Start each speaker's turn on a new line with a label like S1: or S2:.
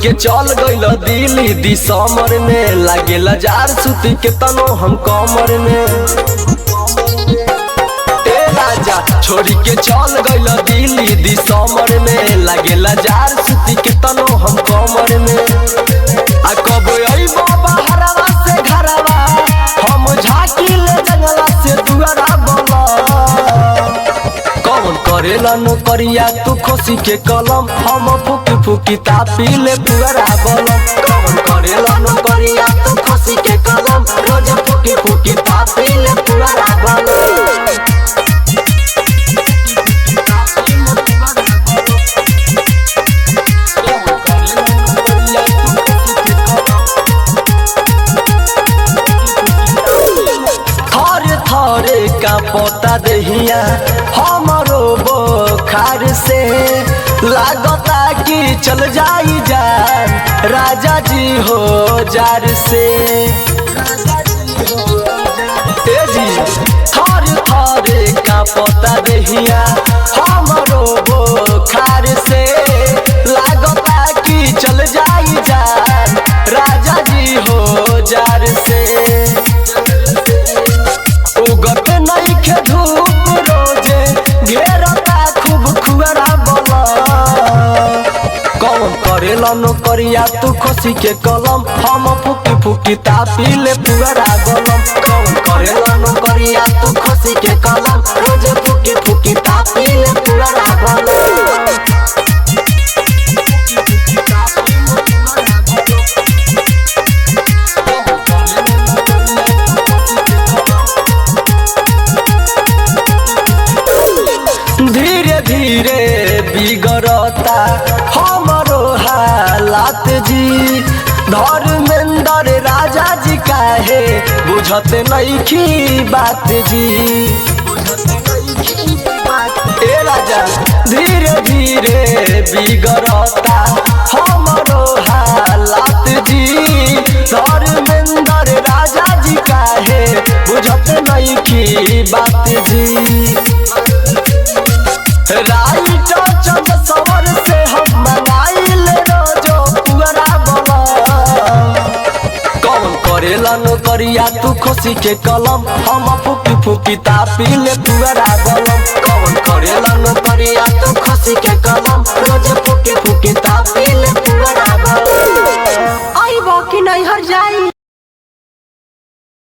S1: के चल गइल दिल्ली दिसंबर में, लागेला जार सुती के तनो हम कमर में। ए राजा छोड़ी के चल गइल दिल्ली दिसंबर में, लागेला जार सुती के तनो हम कमर में। आ कब अइबो बहरवा से घरवा, हम झाकी ले जंगला से दुआरा बोला। कौन करेला नौकरिया तू खुशी के कलम, हम फुकी फुकी तापी ले पुअरा बलम। कौन करेला नौकरिया तू खुशी के कलम, रोज फुकी फुकी तापी ले पुअरा बलम। थरे का पता दहिया हमरो बोखार से, लागता कि चल जाई जान राजा जी हो जार से। थर थरे का पता दहिया हमरो बोखार से, लागता कि चल जाई जान राजा जी हो जार से। उगत नइखे धूप रोजे घेरता खूब खुअरा बला। कौन करेला नौकरिया तू खुशी के कलम, हम फुकी फुकी तापी ले पुअरा बलम। कौन करेला नौकरिया तू खुशी के कलम, रोज फुकी फुकी तापी ले पुअरा बलम। धीरे धीरे बिगड़ता हमरो हालात जी, धर्मेंद्र राजा जी काहे बुझत नइखी बात जी। ए राजा धीरे धीरे बिगड़ता हमरो हालात जी, धर्मेंद्र राजा जी काहे बुझत नइखी बात जी। राइटर चंद सवर से हम मंगाइल रोजो पुअरा बला। कौन करेला नौकरिया तू खुशी के कलम, हम फुकी फुकी तापी ले पुअरा बलम। कौन करेला नौकरिया तू खुशी के कलम, रोज फुकी फुकी तापी ले पुअरा बलम।
S2: आई बाकी नहीं हर जाई।